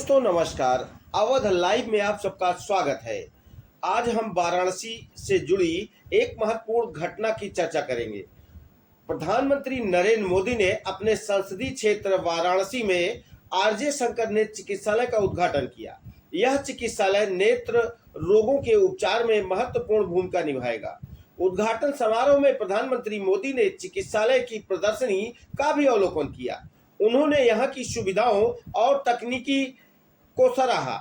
दोस्तों नमस्कार। अवध लाइव में आप सबका स्वागत है। आज हम वाराणसी से जुड़ी एक महत्वपूर्ण घटना की चर्चा करेंगे। प्रधानमंत्री नरेंद्र मोदी ने अपने संसदीय क्षेत्र वाराणसी में आरजे शंकर नेत्र चिकित्सालय का उद्घाटन किया। यह चिकित्सालय नेत्र रोगों के उपचार में महत्वपूर्ण भूमिका निभाएगा। उद्घाटन समारोह में प्रधानमंत्री मोदी ने चिकित्सालय की प्रदर्शनी का भी अवलोकन किया। उन्होंने यहाँ की सुविधाओं और तकनीकी को सराहा।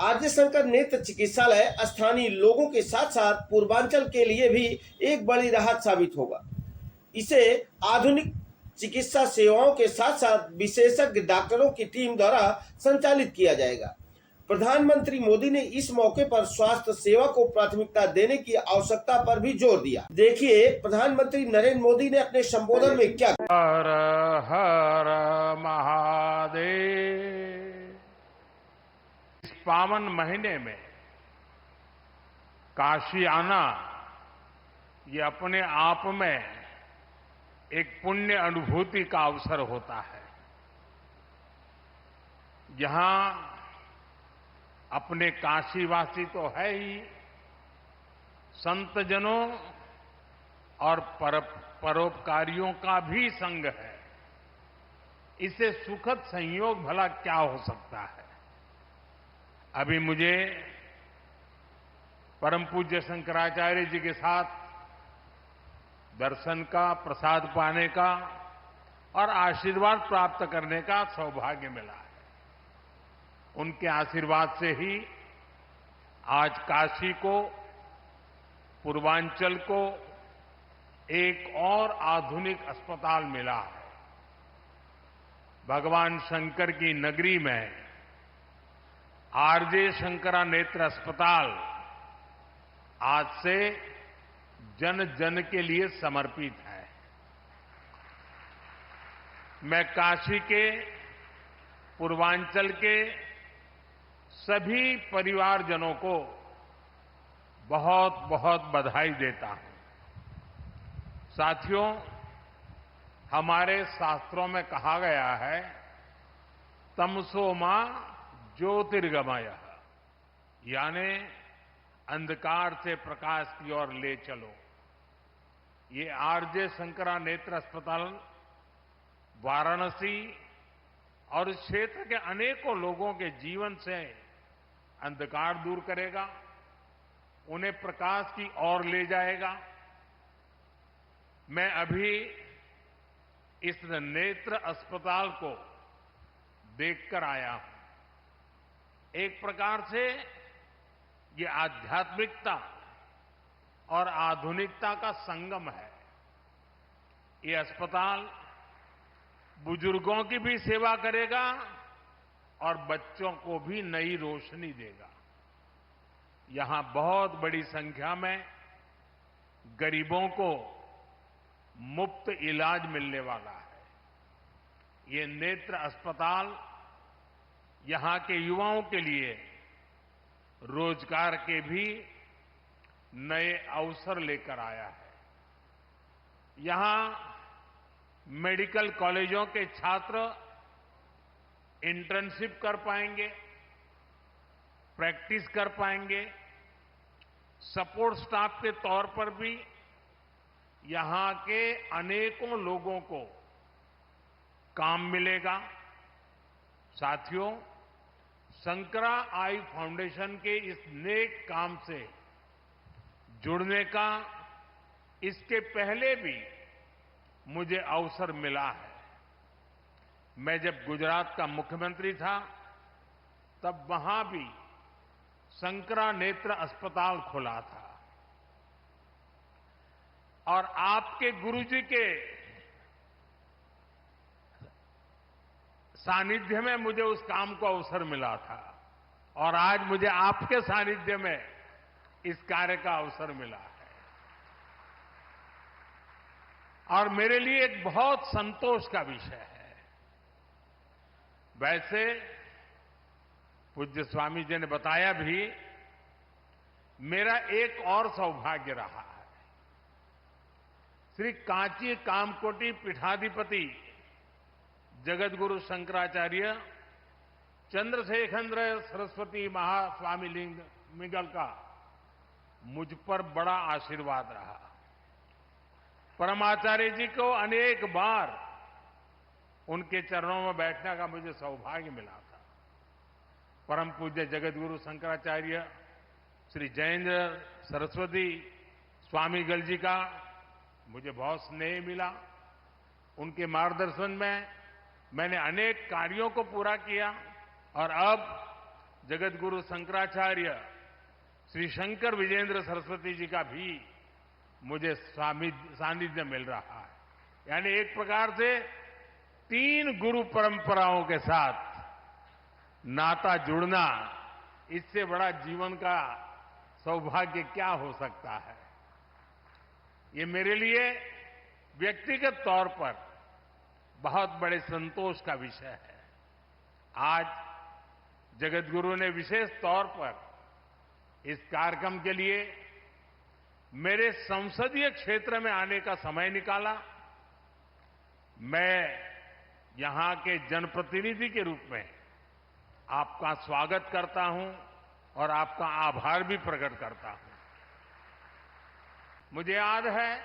आरजे शंकर नेत्र चिकित्सालय स्थानीय लोगों के साथ साथ पूर्वांचल के लिए भी एक बड़ी राहत साबित होगा। इसे आधुनिक चिकित्सा सेवाओं के साथ साथ विशेषज्ञ डॉक्टरों की टीम द्वारा संचालित किया जाएगा। प्रधानमंत्री मोदी ने इस मौके पर स्वास्थ्य सेवा को प्राथमिकता देने की आवश्यकता पर भी जोर दिया। देखिए प्रधानमंत्री नरेंद्र मोदी ने अपने संबोधन में क्या कहा। हर हर महादेव। इस पावन महीने में काशी आना ये अपने आप में एक पुण्य अनुभूति का अवसर होता है। यहां अपने काशीवासी तो है ही, संतजनों और परोपकारियों का भी संग है। इससे सुखद संयोग भला क्या हो सकता है। अभी मुझे परम पूज्य शंकराचार्य जी के साथ दर्शन का, प्रसाद पाने का और आशीर्वाद प्राप्त करने का सौभाग्य मिला है। उनके आशीर्वाद से ही आज काशी को, पूर्वांचल को एक और आधुनिक अस्पताल मिला है। भगवान शंकर की नगरी में आरजे शंकरा नेत्र अस्पताल आज से जन जन के लिए समर्पित है। मैं काशी के, पूर्वांचल के सभी परिवारजनों को बहुत बहुत बधाई देता हूं। साथियों, हमारे शास्त्रों में कहा गया है, तमसो मां ज्योतिर्गमय, यानी अंधकार से प्रकाश की ओर ले चलो। ये आरजे शंकरा नेत्र अस्पताल वाराणसी और इस क्षेत्र के अनेकों लोगों के जीवन से अंधकार दूर करेगा, उन्हें प्रकाश की ओर ले जाएगा। मैं अभी इस नेत्र अस्पताल को देखकर आया हूं। एक प्रकार से ये आध्यात्मिकता और आधुनिकता का संगम है। ये अस्पताल बुजुर्गों की भी सेवा करेगा और बच्चों को भी नई रोशनी देगा। यहां बहुत बड़ी संख्या में गरीबों को मुफ्त इलाज मिलने वाला है। ये नेत्र अस्पताल यहां के युवाओं के लिए रोजगार के भी नए अवसर लेकर आया है। यहां मेडिकल कॉलेजों के छात्र इंटर्नशिप कर पाएंगे, प्रैक्टिस कर पाएंगे। सपोर्ट स्टाफ के तौर पर भी यहां के अनेकों लोगों को काम मिलेगा। साथियों, शंकरा आई फाउंडेशन के इस नेक काम से जुड़ने का इसके पहले भी मुझे अवसर मिला है। मैं जब गुजरात का मुख्यमंत्री था तब वहां भी शंकरा नेत्र अस्पताल खुला था और आपके गुरुजी के सानिध्य में मुझे उस काम को अवसर मिला था और आज मुझे आपके सानिध्य में इस कार्य का अवसर मिला है। और मेरे लिए एक बहुत संतोष का विषय है। वैसे पूज्य स्वामी जी ने बताया भी, मेरा एक और सौभाग्य रहा है। श्री कांची कामकोटि पीठाधिपति जगतगुरु शंकराचार्य चंद्रशेखर सरस्वती महास्वामी मिगल का मुझ पर बड़ा आशीर्वाद रहा। परमाचार्य जी को अनेक बार उनके चरणों में बैठने का मुझे सौभाग्य मिला था। परम पूज्य जगतगुरु शंकराचार्य श्री जयेंद्र सरस्वती स्वामीगल जी का मुझे बहुत स्नेह मिला। उनके मार्गदर्शन में मैंने अनेक कार्यों को पूरा किया और अब जगतगुरु शंकराचार्य श्री शंकर विजेंद्र सरस्वती जी का भी मुझे सानिध्य मिल रहा है। यानी एक प्रकार से 3 गुरु परंपराओं के साथ नाता जुड़ना, इससे बड़ा जीवन का सौभाग्य क्या हो सकता है। ये मेरे लिए व्यक्तिगत तौर पर बहुत बड़े संतोष का विषय है। आज जगतगुरु ने विशेष तौर पर इस कार्यक्रम के लिए मेरे संसदीय क्षेत्र में आने का समय निकाला। मैं यहां के जनप्रतिनिधि के रूप में आपका स्वागत करता हूं और आपका आभार भी प्रकट करता हूं। मुझे याद है,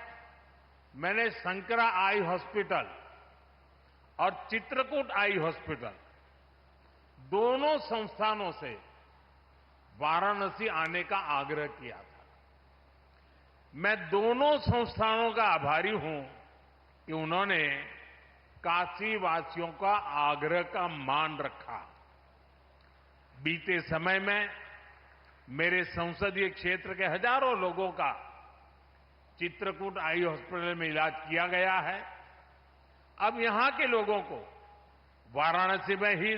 मैंने शंकरा आई हॉस्पिटल और चित्रकूट आई हॉस्पिटल दोनों संस्थानों से वाराणसी आने का आग्रह किया था। मैं दोनों संस्थानों का आभारी हूं कि उन्होंने काशी वासियों का आग्रह का मान रखा। बीते समय में मेरे संसदीय क्षेत्र के हजारों लोगों का चित्रकूट आई हॉस्पिटल में इलाज किया गया है। अब यहां के लोगों को वाराणसी में ही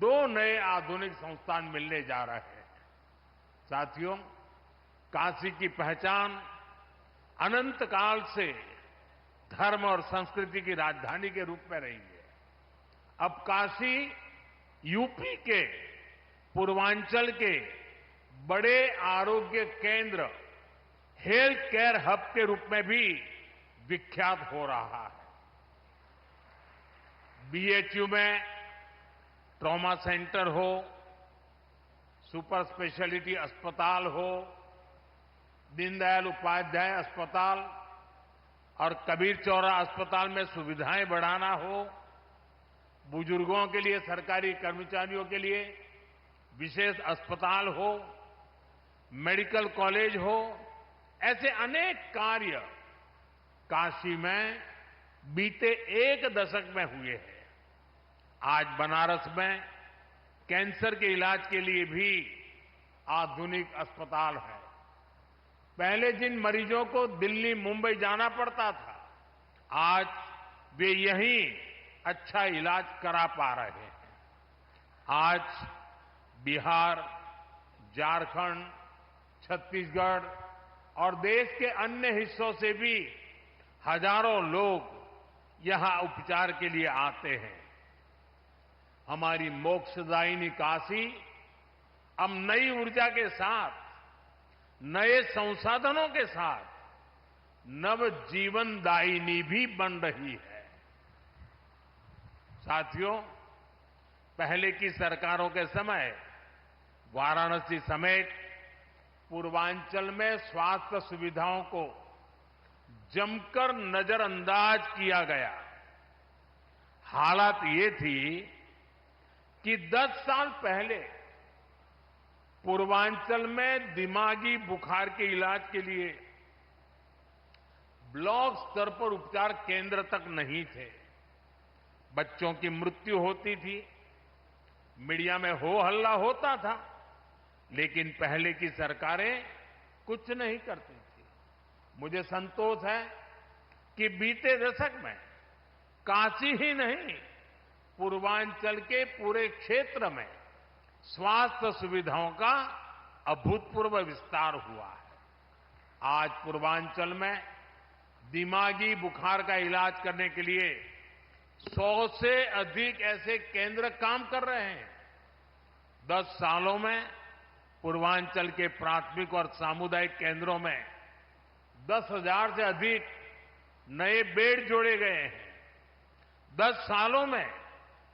2 नए आधुनिक संस्थान मिलने जा रहे हैं। साथियों, काशी की पहचान अनंत काल से धर्म और संस्कृति की राजधानी के रूप में रही है। अब काशी यूपी के पूर्वांचल के बड़े आरोग्य केंद्र, हेल्थ केयर हब के रूप में भी विख्यात हो रहा है। बीएचयू में ट्रॉमा सेंटर हो, सुपर स्पेशलिटी अस्पताल हो, दीनदयाल उपाध्याय अस्पताल और कबीर चौरा अस्पताल में सुविधाएं बढ़ाना हो, बुजुर्गों के लिए, सरकारी कर्मचारियों के लिए विशेष अस्पताल हो, मेडिकल कॉलेज हो, ऐसे अनेक कार्य काशी में बीते 1 दशक में हुए हैं। आज बनारस में कैंसर के इलाज के लिए भी आधुनिक अस्पताल है। पहले जिन मरीजों को दिल्ली, मुंबई जाना पड़ता था, आज वे यहीं अच्छा इलाज करा पा रहे हैं। आज बिहार, झारखंड, छत्तीसगढ़ और देश के अन्य हिस्सों से भी हजारों लोग यहां उपचार के लिए आते हैं। हमारी मोक्षदायिनी काशी अब नई ऊर्जा के साथ, नए संसाधनों के साथ नव जीवनदायिनी भी बन रही है। साथियों, पहले की सरकारों के समय वाराणसी समेत पूर्वांचल में स्वास्थ्य सुविधाओं को जमकर नजरअंदाज किया गया। हालात ये थी कि 10 साल पहले पूर्वांचल में दिमागी बुखार के इलाज के लिए ब्लॉक स्तर पर उपचार केंद्र तक नहीं थे। बच्चों की मृत्यु होती थी, मीडिया में हो हल्ला होता था, लेकिन पहले की सरकारें कुछ नहीं करती थी। मुझे संतोष है कि बीते दशक में काशी ही नहीं, पूर्वांचल के पूरे क्षेत्र में स्वास्थ्य सुविधाओं का अभूतपूर्व विस्तार हुआ है। आज पूर्वांचल में दिमागी बुखार का इलाज करने के लिए 100 से अधिक ऐसे केंद्र काम कर रहे हैं। 10 सालों में पूर्वांचल के प्राथमिक और सामुदायिक केंद्रों में 10,000 से अधिक नए बेड जोड़े गए हैं। 10 सालों में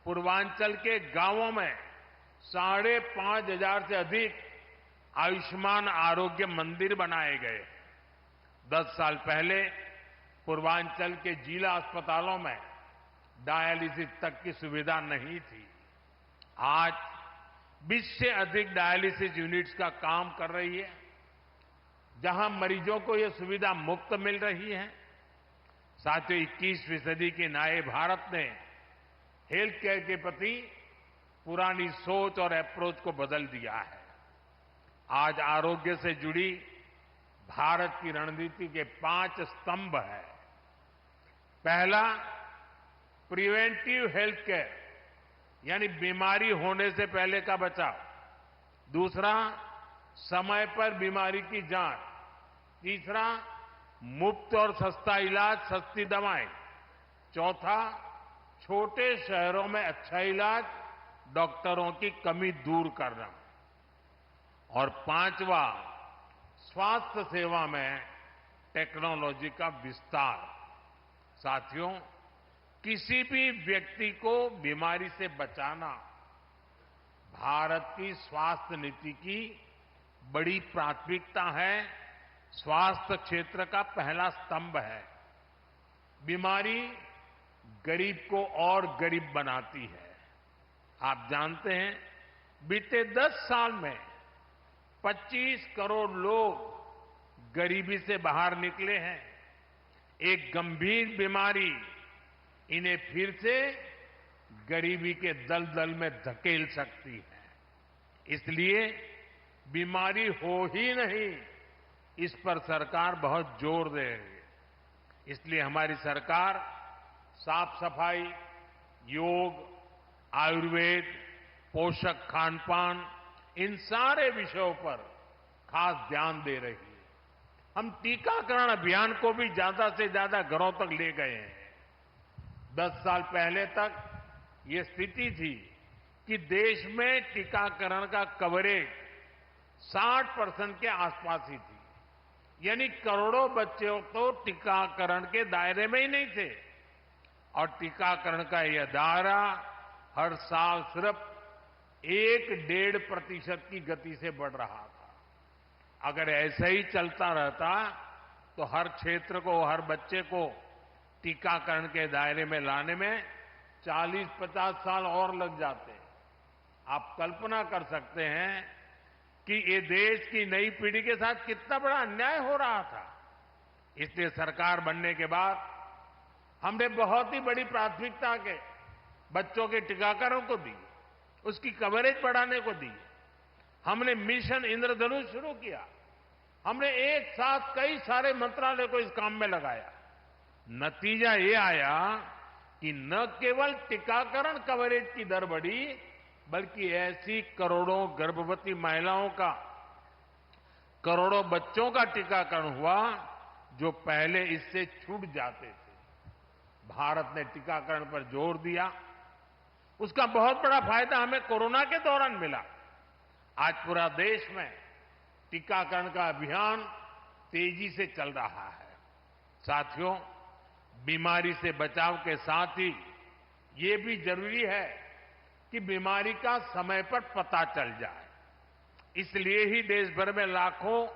पूर्वांचल के गांवों में 5,500 से अधिक आयुष्मान आरोग्य मंदिर बनाए गए। 10 साल पहले पूर्वांचल के जिला अस्पतालों में डायलिसिस तक की सुविधा नहीं थी। आज 20 से अधिक डायलिसिस यूनिट्स का काम कर रही है, जहां मरीजों को यह सुविधा मुफ्त मिल रही है। साथियों, 21वीं सदी के नए भारत ने हेल्थ केयर के प्रति पुरानी सोच और अप्रोच को बदल दिया है। आज आरोग्य से जुड़ी भारत की रणनीति के 5 स्तंभ हैं। पहला, प्रिवेंटिव हेल्थ केयर, यानी बीमारी होने से पहले का बचाव। दूसरा, समय पर बीमारी की जांच। तीसरा, मुफ्त और सस्ता इलाज, सस्ती दवाएं। चौथा, छोटे शहरों में अच्छा इलाज, डॉक्टरों की कमी दूर करना। और पांचवा, स्वास्थ्य सेवा में टेक्नोलॉजी का विस्तार। साथियों, किसी भी व्यक्ति को बीमारी से बचाना भारत की स्वास्थ्य नीति की बड़ी प्राथमिकता है, स्वास्थ्य क्षेत्र का पहला स्तंभ है। बीमारी गरीब को और गरीब बनाती है। आप जानते हैं, बीते 10 साल में 25 करोड़ लोग गरीबी से बाहर निकले हैं। एक गंभीर बीमारी इन्हें फिर से गरीबी के दलदल में धकेल सकती है। इसलिए बीमारी हो ही नहीं, इस पर सरकार बहुत जोर दे रही है। इसलिए हमारी सरकार साफ सफाई, योग, आयुर्वेद, पोषक खान-पान, इन सारे विषयों पर खास ध्यान दे रही है। हम टीकाकरण अभियान को भी ज्यादा से ज्यादा घरों तक ले गए हैं। 10 साल पहले तक ये स्थिति थी कि देश में टीकाकरण का कवरेज 60% के आसपास ही थी, यानी करोड़ों बच्चे तो टीकाकरण के दायरे में ही नहीं थे। और टीकाकरण का यह दायरा हर साल सिर्फ 1-1.5% की गति से बढ़ रहा था। अगर ऐसे ही चलता रहता तो हर क्षेत्र को, हर बच्चे को टीकाकरण के दायरे में लाने में 40-50 साल और लग जाते। आप कल्पना कर सकते हैं कि ये देश की नई पीढ़ी के साथ कितना बड़ा अन्याय हो रहा था। इसलिए सरकार बनने के बाद हमने बहुत ही बड़ी प्राथमिकता के बच्चों के टीकाकरण को दी, उसकी कवरेज बढ़ाने को दी। हमने मिशन इंद्रधनुष शुरू किया। हमने एक साथ कई सारे मंत्रालय को इस काम में लगाया। नतीजा ये आया कि न केवल टीकाकरण कवरेज की दर बढ़ी, बल्कि ऐसी करोड़ों गर्भवती महिलाओं का, करोड़ों बच्चों का टीकाकरण हुआ जो पहले इससे छूट जाते थे। भारत ने टीकाकरण पर जोर दिया। उसका बहुत बड़ा फायदा हमें कोरोना के दौरान मिला। आज पूरा देश में टीकाकरण का अभियान तेजी से चल रहा है। साथियों, बीमारी से बचाव के साथ ही ये भी जरूरी है कि बीमारी का समय पर पता चल जाए। इसलिए ही देश भर में लाखों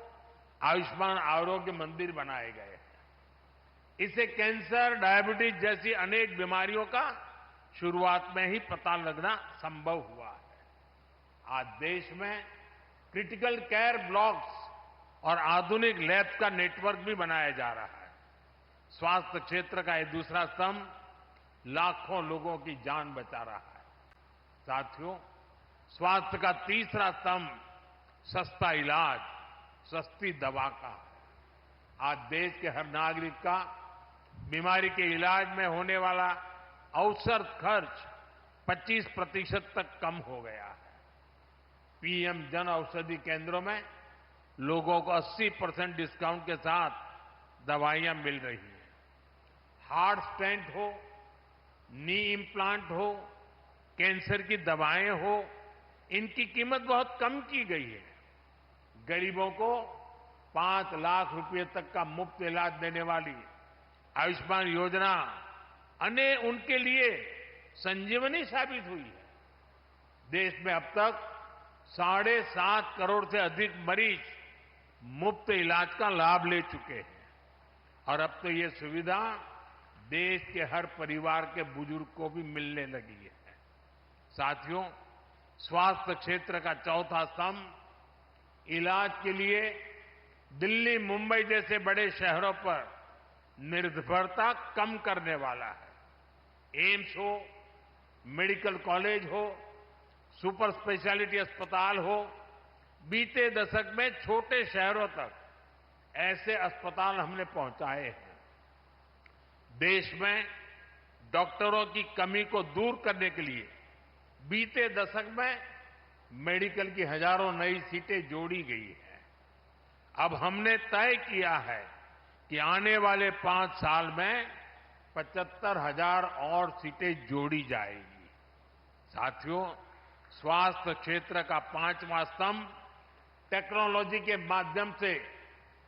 आयुष्मान आरोग्य मंदिर बनाए गए हैं। इससे कैंसर, डायबिटीज जैसी अनेक बीमारियों का शुरुआत में ही पता लगना संभव हुआ है। आज देश में क्रिटिकल केयर ब्लॉक्स और आधुनिक लैब्स का नेटवर्क भी बनाया जा रहा है। स्वास्थ्य क्षेत्र का ये दूसरा स्तंभ लाखों लोगों की जान बचा रहा है। साथियों, स्वास्थ्य का तीसरा स्तंभ सस्ता इलाज, सस्ती दवा का है। आज देश के हर नागरिक का बीमारी के इलाज में होने वाला औसत खर्च 25% तक कम हो गया है। पीएम जन औषधि केंद्रों में लोगों को 80% डिस्काउंट के साथ दवाइयां मिल रही हैं। हार्ट स्टेंट हो, नी इम्प्लांट हो, कैंसर की दवाएं हो, इनकी कीमत बहुत कम की गई है। गरीबों को 5 लाख रुपए तक का मुफ्त इलाज देने वाली आयुष्मान योजना उनके लिए संजीवनी साबित हुई है। देश में अब तक 7.5 करोड़ से अधिक मरीज मुफ्त इलाज का लाभ ले चुके हैं और अब तो ये सुविधा देश के हर परिवार के बुजुर्ग को भी मिलने लगी है। साथियों, स्वास्थ्य क्षेत्र का चौथा स्तंभ इलाज के लिए दिल्ली, मुंबई जैसे बड़े शहरों पर निर्भरता कम करने वाला है। एम्स हो, मेडिकल कॉलेज हो, सुपर स्पेशलिटी अस्पताल हो, बीते दशक में छोटे शहरों तक ऐसे अस्पताल हमने पहुंचाए हैं। देश में डॉक्टरों की कमी को दूर करने के लिए बीते दशक में मेडिकल की हजारों नई सीटें जोड़ी गई हैं। अब हमने तय किया है कि आने वाले 5 साल में 75,000 और सीटें जोड़ी जाएगी। साथियों, स्वास्थ्य क्षेत्र का 5वां स्तंभ टेक्नोलॉजी के माध्यम से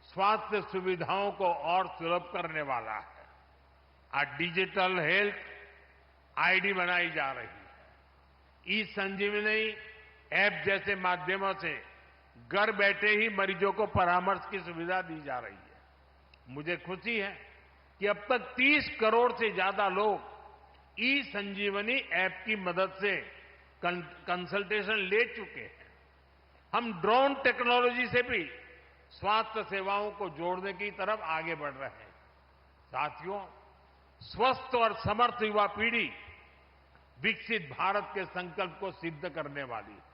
स्वास्थ्य सुविधाओं को और सुलभ करने वाला है। आज डिजिटल हेल्थ आईडी बनाई जा रही है। ई संजीवनी ऐप जैसे माध्यमों से घर बैठे ही मरीजों को परामर्श की सुविधा दी जा रही है। मुझे खुशी है कि अब तक 30 करोड़ से ज्यादा लोग ई संजीवनी ऐप की मदद से कंसल्टेशन ले चुके हैं। हम ड्रोन टेक्नोलॉजी से भी स्वास्थ्य सेवाओं को जोड़ने की तरफ आगे बढ़ रहे हैं। साथियों, स्वस्थ और समर्थ युवा पीढ़ी विकसित भारत के संकल्प को सिद्ध करने वाली है।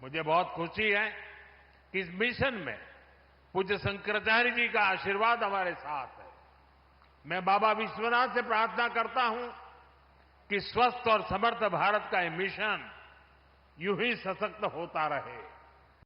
मुझे बहुत खुशी है कि इस मिशन में पूज्य शंकराचार्य जी का आशीर्वाद हमारे साथ है। मैं बाबा विश्वनाथ से प्रार्थना करता हूं कि स्वस्थ और समर्थ भारत का ये मिशन यूं ही सशक्त होता रहे।